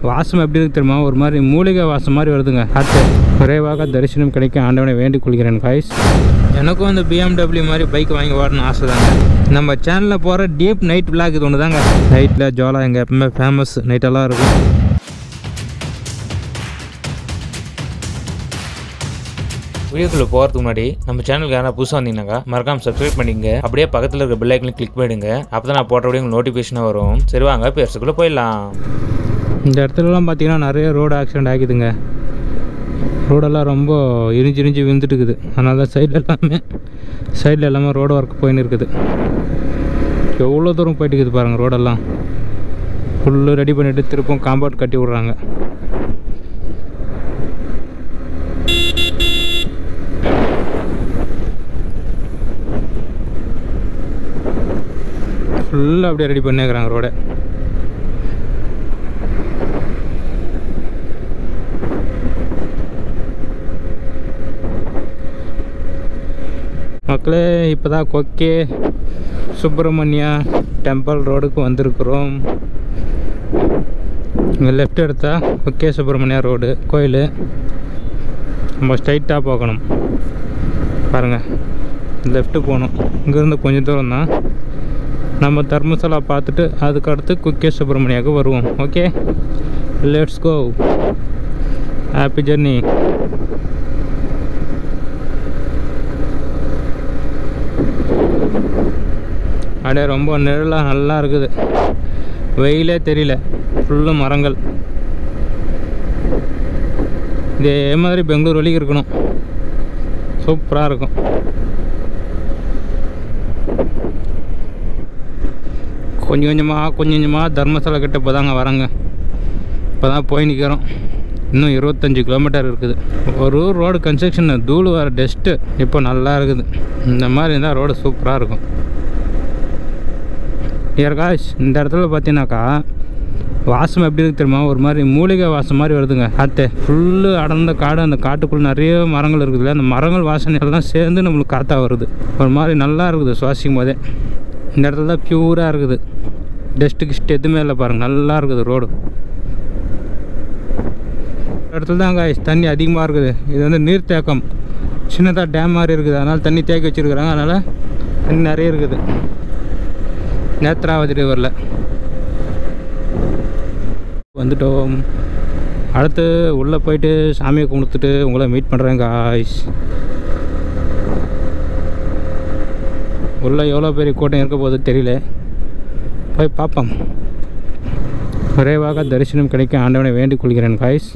வாசம் எப்படி இருக்கு தெரியுமா? ஒரு மாதிரி மூலிகை வாசம் மாதிரி வருதுங்க. காற்று விரைவாக தரிசனம் கிடைக்க ஆண்டவனை வேண்டிக் கொள்கிறேன் காய்ஸ். எனக்கும் அந்த BMW மாதிரி பைக் வாங்கி ஓடணும்னு ஆசை தாங்க. நம்ம சேனலில் போகிற டீப் நைட் விளாக் இது ஒன்று தாங்க. நைட்டில் ஜோலா எங்கள் எப்பவுமே ஃபேமஸ் நைட்டெல்லாம் இருக்கும். வீடியோக்குள்ளே போகிறதுக்கு முன்னாடி நம்ம சேனலுக்கு யாராவது புதுசாக வந்தீங்கன்னாக்கா மறக்காமல் சப்ஸ்கிரைப் பண்ணிங்க. அப்படியே பக்கத்தில் இருக்க பெல் ஐக்கனையும் கிளிக் பண்ணிடுங்க. அப்போ தான் நான் போட்ட வீடியோ உங்களுக்கு நோட்டிஃபிகேஷனாக வரும். சரி வாங்க பேசுக்குள்ளே போயிடலாம். இந்த இடத்துலலாம் பார்த்தீங்கன்னா நிறைய ரோடு ஆக்சிடென்ட் ஆகிதுங்க. ரோடெல்லாம் ரொம்ப இரிஞ்சு விழுந்துட்டு இருக்குது. அதனால தான் சைடில் எல்லாமே ரோடு ஒர்க் போயின்னு இருக்குது. எவ்வளோ தூரம் போயிட்டு இருக்குது பாருங்கள். ரோடெல்லாம் ஃபுல்லு ரெடி பண்ணிவிட்டு திருப்பும் காம்பவுண்ட் கட்டி விட்றாங்க. ஃபுல்லாக அப்படியே ரெடி பண்ணிக்கிறாங்க ரோடை. மக்களே இப்போ தான் கொக்கே சுப்பிரமணியா டெம்பிள் ரோடுக்கு வந்திருக்கிறோம். இங்கே லெஃப்ட் எடுத்தால் கொக்கே சுப்பிரமணியா ரோடு கோயில். நம்ம ஸ்ட்ரைட்டாக போகணும் பாருங்கள். லெஃப்ட்டு போகணும். இங்கேருந்து கொஞ்சம் தூரம் தான். நம்ம தர்மசாலா பார்த்துட்டு அதுக்கடுத்து கொக்கே சுப்பிரமணியாவுக்கு வருவோம். Okay, let's go. Happy journey. அப்படியே ரொம்ப நிழலாக நல்லா இருக்குது. வெயிலே தெரியல. ஃபுல்லு மரங்கள். இதே மாதிரி பெங்களூர் வரைக்கும் இருக்கணும். சூப்பராக இருக்கும். கொஞ்சம் கொஞ்சமாக தர்மசாலா கிட்ட இப்போ தாங்க வராங்க. இப்போ தான் போய் நிற்கிறோம். இன்னும் 25 கிலோமீட்டர் இருக்குது. ஒரு ரோடு கன்ஸ்ட்ரக்ஷன் தூள் வர டஸ்ட்டு இப்போ நல்லா இருக்குது. இந்த மாதிரி இருந்தால் ரோடு சூப்பராக இருக்கும். காய்ஸ் இந்த இடத்துல பார்த்தீங்கன்னாக்கா வாசம் எப்படி இருக்கு தெரியுமா? ஒரு மாதிரி மூலிகை வாசம் மாதிரி வருதுங்க. காற்று ஃபுல்லு அடர்ந்த காடு. அந்த காட்டுக்குள்ளே நிறைய மரங்கள் இருக்குதுல்ல. அந்த மரங்கள் வாசனையெல்லாம் சேர்ந்து நம்மளுக்கு காற்றா வருது. ஒரு மாதிரி நல்லா இருக்குது சுவாசிக்கும் போதே. இந்த இடத்துல தான் ப்யூராக இருக்குது. டஸ்ட்டு கிஸ்ட் எதுவுமே இல்லை பாருங்கள். நல்லா இருக்குது ரோடு. இடத்துல தான் காய்ஸ் தண்ணி அதிகமாக இருக்குது. இது வந்து நீர்த்தேக்கம். சின்னதாக டேம் மாதிரி இருக்குது. அதனால் தண்ணி தேக்கி வச்சுருக்குறாங்க. அதனால் தண்ணி நிறைய இருக்குது. நேத்ராவதி ரிவரில் வந்துட்டோம். அடுத்து உள்ளே போயிட்டு சாமியை கும்பிட்டுட்டு உங்களை மீட் பண்ணுறேன் காய்ஸ். உள்ளே எவ்வளோ பெரிய கூட்டம் இருக்க போது தெரியல. போய் பார்ப்போம். விரைவாக தரிசனம் கிடைக்க ஆண்டவனை வேண்டிக் கொள்கிறேன் காய்ஸ்.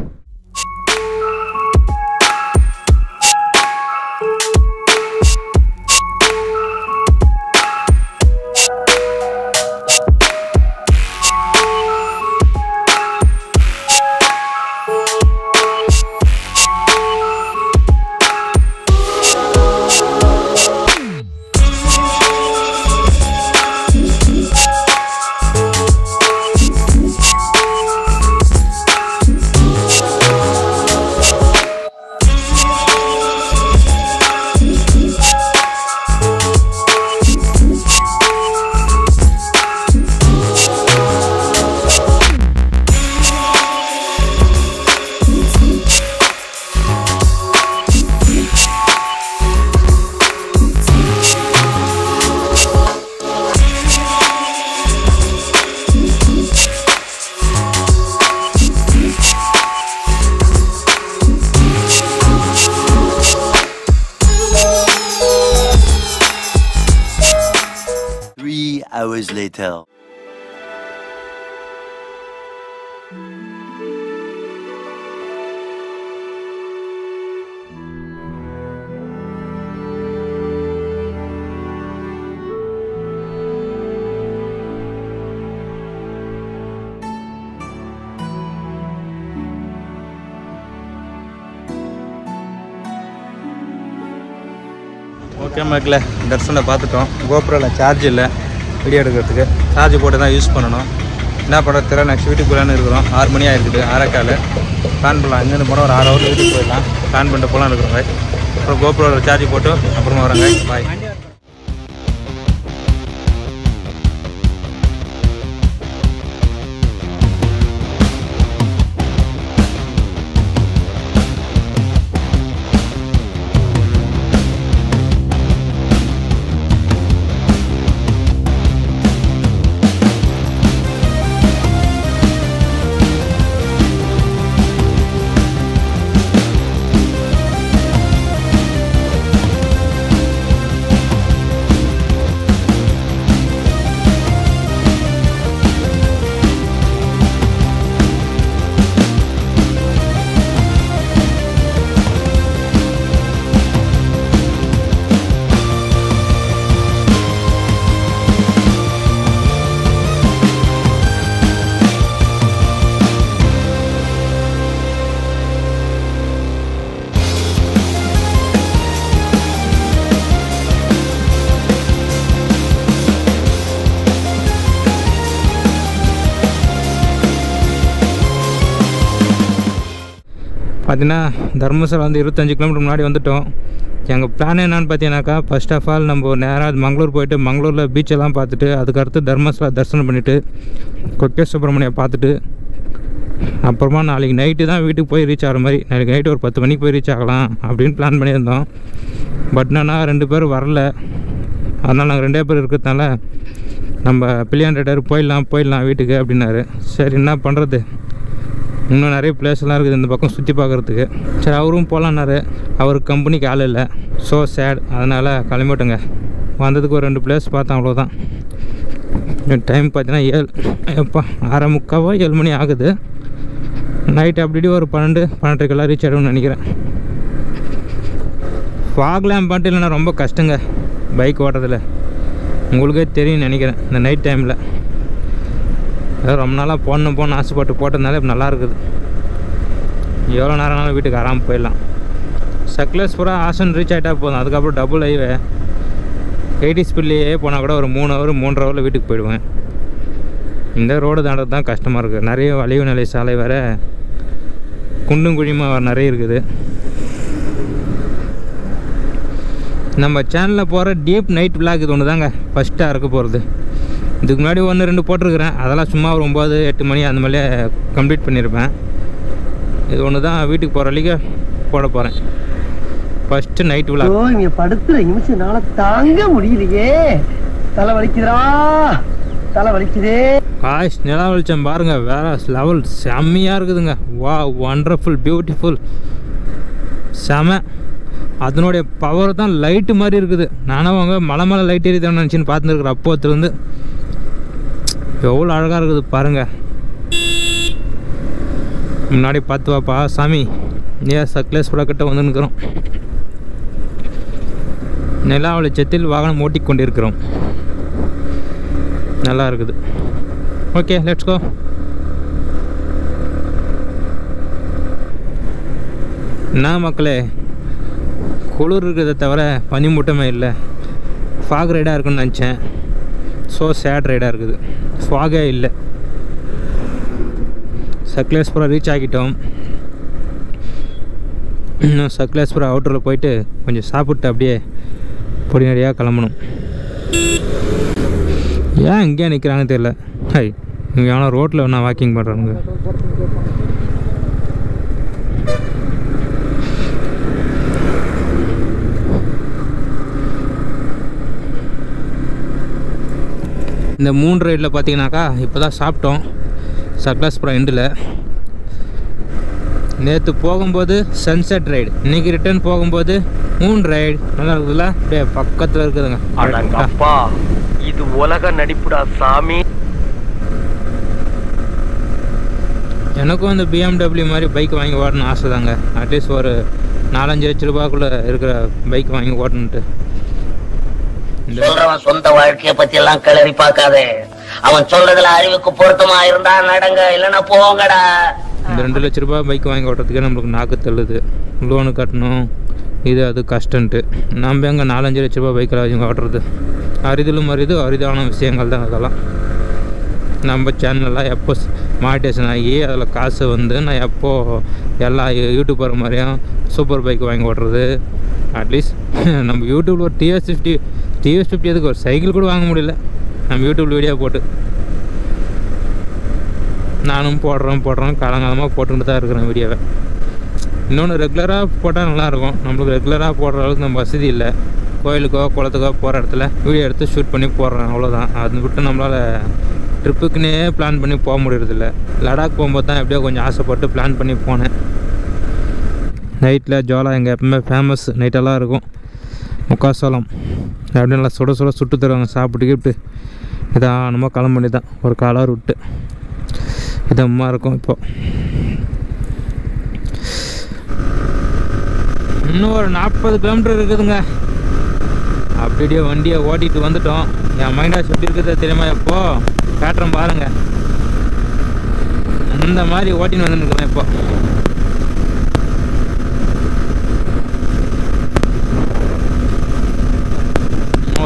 Hours later. ஓகே மக்களே, தர்சனை பார்த்துட்டோம். கோபுரில் சார்ஜ் இல்லை வீடியோ எடுக்கிறதுக்கு. சார்ஜ் போட்டு தான் யூஸ் பண்ணணும். என்ன பண்ணுறது தெரியல. நெக்ஸ்ட் வீட்டுக்கு போகலான்னு இருக்கிறோம். 6 மணி ஆகிருக்குது. 6:15 பிளான் பண்ணலாம். இங்கேருந்து போனால் ஒரு 6 ஹவரில் வீட்டுக்கு போயிடலாம். பிளான் பண்ணிட்டு போகலான்னு இருக்கிறோங்க. அப்புறம் கோபுரில் சார்ஜ் போட்டு அப்புறமா வராங்க. பாய். பார்த்தீங்கன்னா தர்மசாலா வந்து 25 கிலோமீட்டர் முன்னாடி வந்துவிட்டோம். எங்கள் பிளான் என்னென்னு பார்த்தீங்கன்னாக்கா, ஃபர்ஸ்ட் ஆஃப் ஆல் நம்ம நேராக மங்களூர் போயிட்டு மங்களூரில் பீச்செல்லாம் பார்த்துட்டு அதுக்கடுத்து தர்மசாலா தரிசனம் பண்ணிவிட்டு கொக்கே சுப்பிரமணியம் பார்த்துட்டு அப்புறமா நாளைக்கு நைட்டு தான் வீட்டுக்கு போய் ரீச் ஆகிற மாதிரி, நாளைக்கு நைட்டு ஒரு 10 மணிக்கு போய் ரீச் ஆகலாம் அப்படின்னு பிளான் பண்ணியிருந்தோம். பட் நான் 2 பேரும் வரல. அதனால் நாங்கள் 2 பேர் இருக்கிறதுனால நம்ம பிள்ளையான் ரைடர் போயிடலாம் வீட்டுக்கு அப்படின்னாரு. சரி என்ன பண்ணுறது, இன்னும் நிறைய பிளேஸ்லாம் இருக்குது இந்த பக்கம் சுற்றி பார்க்குறதுக்கு. சரி அவரும் போகலான்னாரு. அவருக்கு கம்பெனிக்கு ஆள் இல்லை. So sad. அதனால் கிளம்பிட்டோங்க. வந்ததுக்கு ஒரு 2 பிளேஸ் பார்த்தேன், அவ்வளோதான். டைம் பார்த்தீங்கன்னா 6:45 7 மணி ஆகுது. நைட்டு அப்படி ஒரு 12:30 ரீச் ஆகிடும்னு நினைக்கிறேன். ஃபாக் லேம்ப் பண்ணிட்டு இல்லைன்னா ரொம்ப கஷ்டங்க பைக் ஓட்டுறதில். உங்களுக்கே தெரியும்னு நினைக்கிறேன். இந்த நைட் டைமில் ரொம்ப நாளாக போகணுன்னு ஆசைப்பட்டு போட்டதுனால இப்போ நல்லா இருக்குது. எவ்வளோ நேரம்னாலும் வீட்டுக்கு ஆராமல் போயிடலாம். சக்லேஸ்புரம் ஹாசன் ரீச் ஆகிட்டா போதும். அதுக்கப்புறம் டபுள் ஹைவே 80 ஸ்பீட்லேயே போனால் கூட ஒரு 3 ஹவர் 3.5 ஹவரில் வீட்டுக்கு போயிடுவேன். இந்த ரோடு தாண்டது தான் கஷ்டமாக இருக்குது. நிறைய வளைவு நிலை சாலை வேறு, குண்டும் குழியுமாக நிறைய இருக்குது. நம்ம சேனலில் போகிற டீப் நைட் விளாக் இது ஒன்று தாங்க ஃபஸ்ட்டாக இருக்க போகிறது. இதுக்கு முன்னாடி 1-2 போட்டிருக்கிறேன். அதெல்லாம் சும்மா ஒரு 9-8 மணி அந்த மாதிரியே கம்ப்ளீட் பண்ணியிருப்பேன். இது ஒன்று தான் வீட்டுக்கு போகிற வரைக்கும் போட போகிறேன். First night vlog. இங்கே படுத்துற நிமிஷம்னால தாங்க முடியலையே, தலை வலிக்குதே. காய்ஸ் நிலா வெளிச்சம் பாருங்கள், வேறு லெவல் செம்மையாக இருக்குதுங்க. வா, ஒண்டர்ஃபுல், பியூட்டிஃபுல், செம. அதனுடைய பவர் தான் லைட்டு மாதிரி இருக்குது. நானும் அவங்க மலை லைட் எரியுதான்னு நினச்சின்னு பார்த்துருக்குறேன். அப்போத்துலேருந்து எவ்வளோ அழகாக இருக்குது பாருங்கள். முன்னாடி பார்த்து வாப்பா சாமி, சக்லேஸ்புரம் கிட்ட வந்து நிற்கிறோம். நிலா வெளிச்சத்தில் வாகனம் ஓட்டிக்கொண்டிருக்கிறோம். நல்லா இருக்குது. Okay, let's go. என்ன மக்களே, குளிர் இருக்கிறத தவிர பனிமூட்டமே இல்லை. ஃபாக் ரைடாக இருக்குன்னு நினச்சேன். ஸோ சேட் ரைடாக இருக்குது. ஃபாகே இல்லை. சக்லேஸ்புரம் ரீச் ஆகிட்டோம். இன்னும் சக்லேஸ்புரம் அவுட்டரில் போயிட்டு கொஞ்சம் சாப்பிட்டு அப்படியே பொடிநடியாக கிளம்பணும். ஏன் இங்கேயே நிற்கிறாங்கன்னு தெரியல. இங்கே ஆனால் ரோட்டில் வேணா வாக்கிங் பண்ணுறானுங்க. இந்த 3 ரைடில் பார்த்தீங்கன்னாக்கா இப்போ தான் சாப்பிட்டோம் சக்லேஸ்புரம் எண்டில். நேற்று போகும்போது சன்செட் ரைடு, இன்றைக்கி ரிட்டர்ன் போகும்போது மூன் ரைடு. நல்லா இருக்குதுல்ல, அப்படியே பக்கத்தில் இருக்குதுங்க. அப்பா இது உலக நடிப்புடா சாமி. எனக்கும் அந்த BMW மாதிரி பைக் வாங்கி ஓடணும்னு ஆசை தாங்க. அட்லீஸ்ட் ஒரு 4-5 லட்ச ரூபாய்க்குள்ளே இருக்கிற பைக் வாங்கி ஓடணுன்ட்டு. சொல்றவன் சொந்த வாழ்க்கைய பத்தி எல்லாம் கிளறி பார்க்காதே. அவன் சொல்றதுல அறிவுக்கு பொருத்தமா இருந்தா நடங்க, இல்லைன்னா போங்கடா. இந்த 2 லட்ச ரூபாய் பைக் வாங்கி ஓட்டுறதுக்கே நம்மளுக்கு நாக்கு தள்ளுது. லோனு கட்டணும், இது அது கஷ்டன்ட்டு. நம்ம எங்கே 4-5 லட்ச ரூபாய் பைக்கில் வாங்கி ஓட்டுறது அரிதிலும் அரிதான விஷயங்கள் தான் அதெல்லாம். நம்ம சேனலெலாம் எப்போ மானிட்டேஷன் ஆகி அதில் காசு வந்து நான் எப்போது எல்லா யூடியூபர் மாதிரியும் சூப்பர் பைக் வாங்கி ஓட்டுறது. அட்லீஸ்ட் நம்ம யூடியூப்பில் ஒரு டிவிஎஸ் 50 அதுக்கு ஒரு சைக்கிள் கூட வாங்க முடியல. நம்ம யூடியூப்பில் வீடியோ போட்டு நானும் போடுறோம் காலங்காலமாக போட்டுக்கிட்டு தான் இருக்கிறேன் வீடியோவை. இன்னொன்று ரெகுலராக போட்டால் நல்லாயிருக்கும். நம்மளுக்கு ரெகுலராக போடுற அளவுக்கு நம்ம வசதி இல்லை. கோயிலுக்கோ குளத்துக்கோ போகிற இடத்துல வீடியோ எடுத்து ஷூட் பண்ணி போடுறேன், அவ்வளோதான். அது விட்டு நம்மளால் ட்ரிப்புக்குன்னே பிளான் பண்ணி போக முடியறதில்ல. லடாக் போகும்போது தான் எப்படியோ கொஞ்சம் ஆசைப்பட்டு பிளான் பண்ணி போனேன். நைட்டில் ஜோலா எங்கள் எப்பவுமே ஃபேமஸ் நைட்டெல்லாம் இருக்கும். முக்காசோளம் அப்படியே நல்லா சுட்டு தருவாங்க. சாப்பிட்டு இதானமாக கிளம்பி தான் ஒரு காலார் விட்டு இதமாக இருக்கும். இப்போது இன்னும் ஒரு 40 கிலோமீட்டர் இருக்குதுங்க. அப்படியே வண்டியை ஓட்டிகிட்டு வந்துட்டோம். என் மைண்டாஸ் எப்படி இருக்குது தெரியுமா? இப்போது காட்டுறேன் பாருங்க. அந்த மாதிரி ஓட்டின்னு வந்துருக்குறேன். இப்போ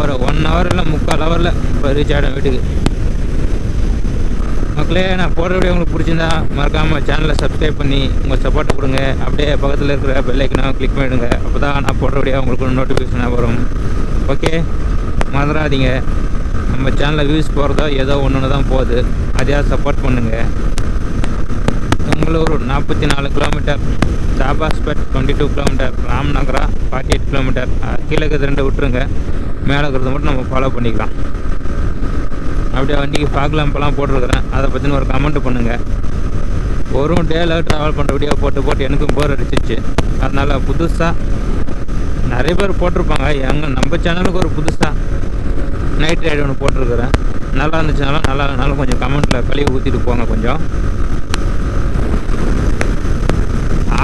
ஒரு 1 ஹவர் இல்லை 3/4 ஹவரில் இப்போ ரீச் ஆகிடும் வீட்டுக்கு. மக்களே, நான் போடுற வீடியோ உங்களுக்கு பிடிச்சிருந்தா மறக்காமல் சேனலை சப்ஸ்கிரைப் பண்ணி உங்கள் சப்போர்ட்டை கொடுங்க. அப்படியே பக்கத்தில் இருக்கிற பெல் ஐக்கனை கிளிக் பண்ணிவிடுங்க. அப்போ தான் நான் போடுற வீடியோ உங்களுக்கு நோட்டிஃபிகேஷனாக வரும். ஓகே, மறந்துடாதீங்க. நம்ம சேனலில் வியூஸ் போகிறதோ ஏதோ ஒன்று தான் போகுது, அதையாக சப்போர்ட் பண்ணுங்கள். Bengaluru 44 kilometre, Dabaspet 22 kilometre, Ramanagara 48 kilometre. கீழே இருக்கிறது 2 விட்டுருங்க, மேலே இருக்கிறத மட்டும் நம்ம ஃபாலோ பண்ணிக்கலாம். அப்படியே வண்டிக்கு ஃபாக் லேம்பெல்லாம் போட்டிருக்கிறேன், அதை பற்றின ஒரு கமெண்ட் பண்ணுங்கள். ஒரு டேல ட்ராவல் பண்ணுற வீடியோ போட்டு எனக்கும் போர் அடிச்சிச்சு. அதனால் புதுசாக நிறைய பேர் போட்டிருப்பாங்க, நம்ம சேனலுக்கு ஒரு புதுசாக நைட் ரைடு ஒன்று போட்டிருக்கிறேன். நல்லா இருந்துச்சுனாலும் நல்லா இல்லைனாலும் கொஞ்சம் கமெண்ட்டில் கழுவி ஊற்றிட்டு போங்க. கொஞ்சம்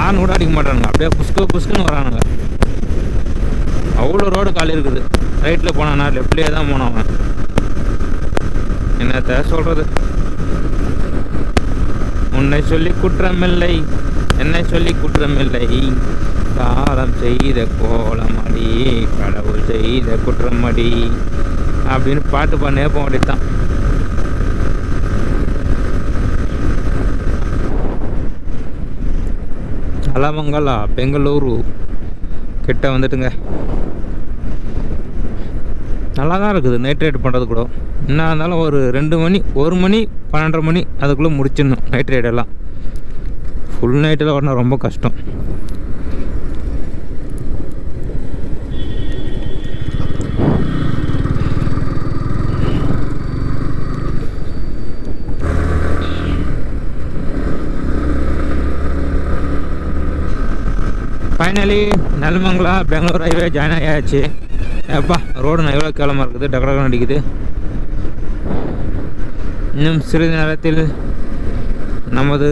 ஆன் கூட அடிக்க மாட்டானுங்க, அப்படியே புஷ்குன்னு வரானுங்க. அவ்வளோ ரோடு காலி இருக்குது. ரைட்டில் போனானா லெஃப்ட்லேயே தான் போனவன். என்னத்த சொல்கிறது, உன்னை சொல்லி குற்றமில்லை, என்னை சொல்லி குற்றமில்லை, காலம் செய்த கோலமடி, கடவுள் செய்த குற்றமடி அப்படின்னு பாட்டு பண்ணே போக வேண்டியதுதான். அலமங்கலா பெங்களூரு கிட்ட வந்துட்டுங்க. நல்லா தான் இருக்குது நைட் ரைடு பண்ணுறது கூட. என்ன இருந்தாலும் ஒரு 2 மணி 1 மணி 12:30 மணி அதுக்குள்ளே முடிச்சிடணும் நைட் ரைடெல்லாம். ஃபுல் நைட்டில் ஓடனா ரொம்ப கஷ்டம். ஃபைனலி நெல்மங்கலா பெங்களூர் ஹைவே ஜாயின் ஆயாச்சு. எப்பா ரோடு நான் எவ்வளோ கேவலமாக இருக்குது, டக்கடக்கம் அடிக்குது. இன்னும் சிறிது நேரத்தில் நமது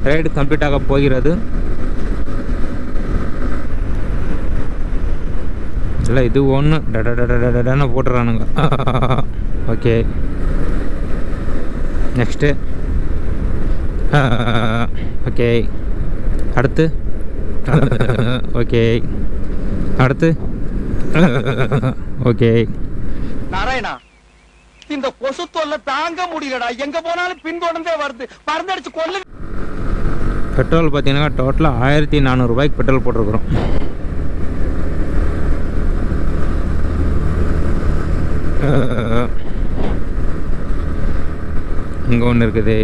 ரைடு கம்ப்ளீட் ஆக போகிறது. இல்லை இது ஒன்று டடன்னு போட்டுறானுங்க. Okay, next. ஓகே, அடுத்து. ஓகே, அடுத்து. ஓகே. நாராயணா, இந்த கொசு தொல்லை தாங்க முடியலடா. எங்க போனாலும் பின்தொடர்ந்தே வருது, பறந்தடிச்சு கொல்ல. பெட்ரோல் பார்த்தீங்கன்னா டோட்டலாக 1400 ரூபாய்க்கு பெட்ரோல் போட்டிருக்கிறோம். இங்கே ஒன்று இருக்குது,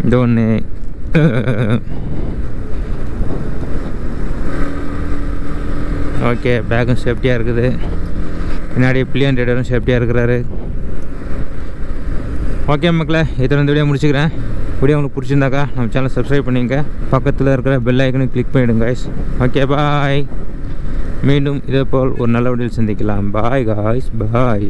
இந்த ஒன்று. ஓகே, பேக்கும் சேஃப்டியாக இருக்குது. பின்னாடி பில்லியன் ரைடரும் சேஃப்டியாக இருக்கிறாரு. ஓகே மக்களே, இத்தனை இந்த வீடியோ முடிச்சுக்கிறேன். வீடியோ உங்களுக்கு பிடிச்சிருந்தாக்கா நம்ம சேனலை சப்ஸ்கிரைப் பண்ணிங்க, பக்கத்தில் இருக்கிற பெல் ஐக்கனை கிளிக் பண்ணிவிடுங்க காய்ஸ். ஓகே, பாய். மீண்டும் இதே போல் ஒரு நல்ல வீடியோவில் சந்திக்கலாம். பாய் காய்ஸ், பாய்.